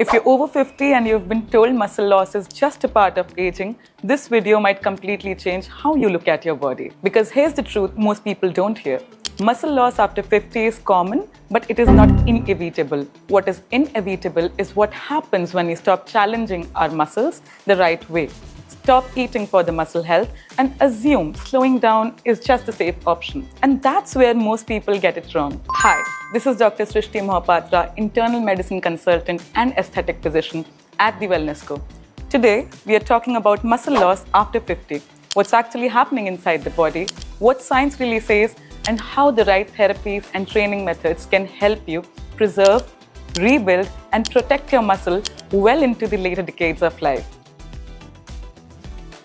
If you're over 50 and you've been told muscle loss is just a part of aging, this video might completely change how you look at your body. Because here's the truth most people don't hear. Muscle loss after 50 is common, but it is not inevitable. What is inevitable is what happens when we stop challenging our muscles the right way. Stop eating for the muscle health and assume slowing down is just a safe option. And that's where most people get it wrong. Hi, this is Dr. Srishti Mohapatra, internal medicine consultant and aesthetic physician at the Wellness Co. Today, we are talking about muscle loss after 50, what's actually happening inside the body, what science really says, and how the right therapies and training methods can help you preserve, rebuild, and protect your muscle well into the later decades of life.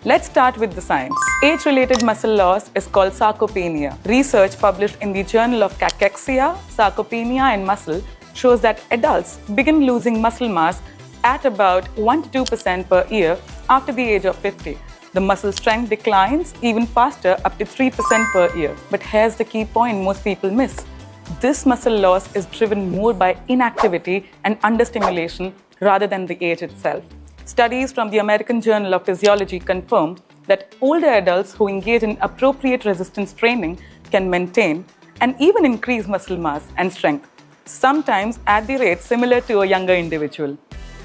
Let's start with the science. Age-related muscle loss is called sarcopenia. Research published in the Journal of Cachexia, Sarcopenia and Muscle shows that adults begin losing muscle mass at about 1 to 2% per year after the age of 50. The muscle strength declines even faster, up to 3% per year. But here's the key point most people miss. This muscle loss is driven more by inactivity and understimulation rather than the age itself. Studies from the American Journal of Physiology confirm that older adults who engage in appropriate resistance training can maintain and even increase muscle mass and strength, sometimes at the rate similar to a younger individual.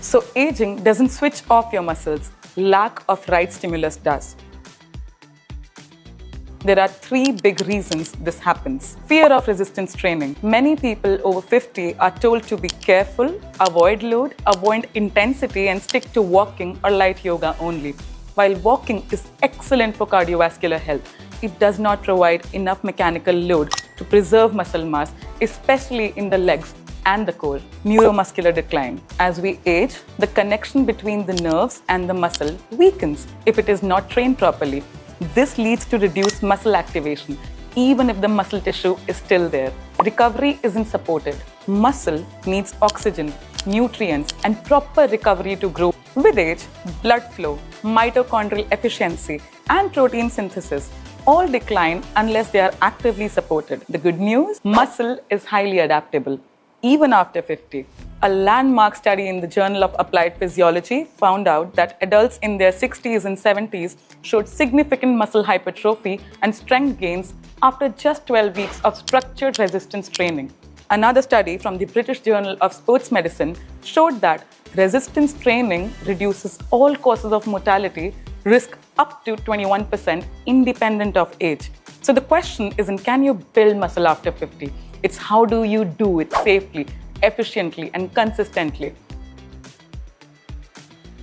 So aging doesn't switch off your muscles, lack of right stimulus does. There are 3 big reasons this happens. Fear of resistance training. Many people over 50 are told to be careful, avoid load, avoid intensity, and stick to walking or light yoga only. While walking is excellent for cardiovascular health, it does not provide enough mechanical load to preserve muscle mass, especially in the legs and the core. Neuromuscular decline. As we age, the connection between the nerves and the muscle weakens if it is not trained properly. This leads to reduced muscle activation, even if the muscle tissue is still there. Recovery isn't supported. Muscle needs oxygen, nutrients, and proper recovery to grow. With age, blood flow, mitochondrial efficiency, and protein synthesis all decline unless they are actively supported. The good news, muscle is highly adaptable, even after 50. A landmark study in the Journal of Applied Physiology found out that adults in their 60s and 70s showed significant muscle hypertrophy and strength gains after just 12 weeks of structured resistance training. Another study from the British Journal of Sports Medicine showed that resistance training reduces all causes of mortality risk up to 21% independent of age. So the question isn't can you build muscle after 50? It's how do you do it safely, efficiently, and consistently.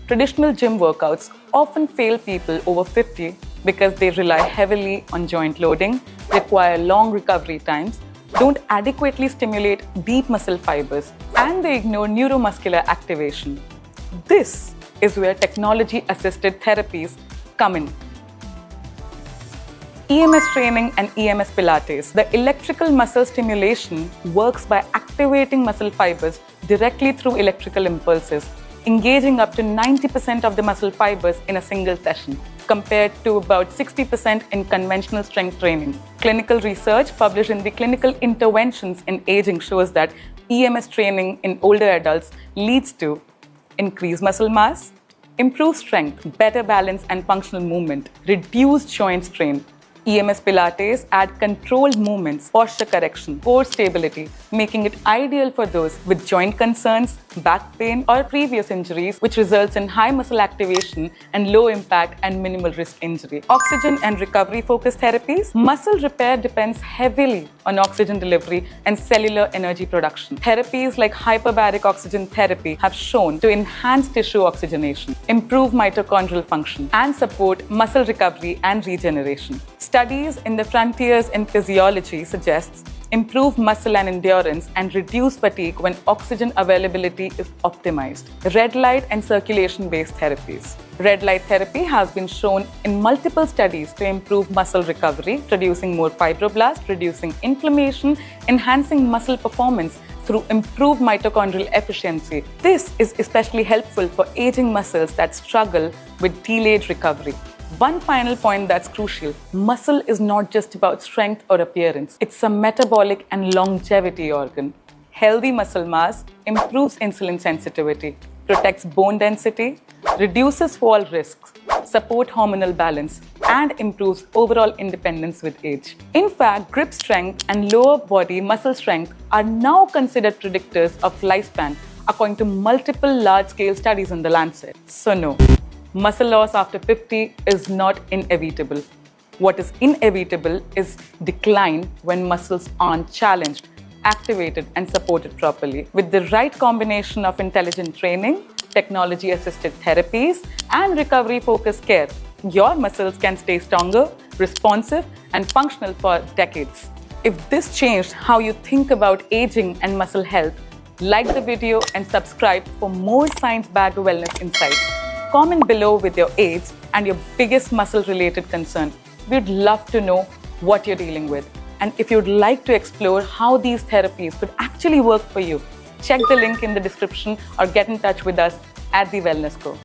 Traditional gym workouts often fail people over 50 because they rely heavily on joint loading, require long recovery times, don't adequately stimulate deep muscle fibers, and they ignore neuromuscular activation. This is where technology-assisted therapies come in. EMS training and EMS Pilates. The electrical muscle stimulation works by activating muscle fibers directly through electrical impulses, engaging up to 90% of the muscle fibers in a single session, compared to about 60% in conventional strength training. Clinical research published in the Clinical Interventions in Aging shows that EMS training in older adults leads to increased muscle mass, improved strength, better balance and functional movement, reduced joint strain. EMS Pilates add controlled movements, posture correction, core stability, making it ideal for those with joint concerns, back pain, or previous injuries, which results in high muscle activation and low impact and minimal risk injury. Oxygen and recovery focused therapies. Muscle repair depends heavily on oxygen delivery and cellular energy production. Therapies like hyperbaric oxygen therapy have shown to enhance tissue oxygenation, improve mitochondrial function, and support muscle recovery and regeneration. Studies in the Frontiers in Physiology suggests improve muscle and endurance and reduce fatigue when oxygen availability is optimized. Red light and circulation-based therapies. Red light therapy has been shown in multiple studies to improve muscle recovery, producing more fibroblasts, reducing inflammation, enhancing muscle performance through improved mitochondrial efficiency. This is especially helpful for aging muscles that struggle with delayed recovery. One final point that's crucial, muscle is not just about strength or appearance. It's a metabolic and longevity organ. Healthy muscle mass improves insulin sensitivity, protects bone density, reduces fall risks, support hormonal balance, and improves overall independence with age. In fact, grip strength and lower body muscle strength are now considered predictors of lifespan according to multiple large-scale studies in the Lancet. So no, muscle loss after 50 is not inevitable. What is inevitable is decline when muscles aren't challenged, activated, and supported properly. With the right combination of intelligent training, technology-assisted therapies, and recovery-focused care, your muscles can stay stronger, responsive, and functional for decades. If this changed how you think about aging and muscle health, like the video and subscribe for more science-backed wellness insights. Comment below with your age and your biggest muscle-related concern. We'd love to know what you're dealing with. And if you'd like to explore how these therapies could actually work for you, check the link in the description or get in touch with us at The Wellness Co.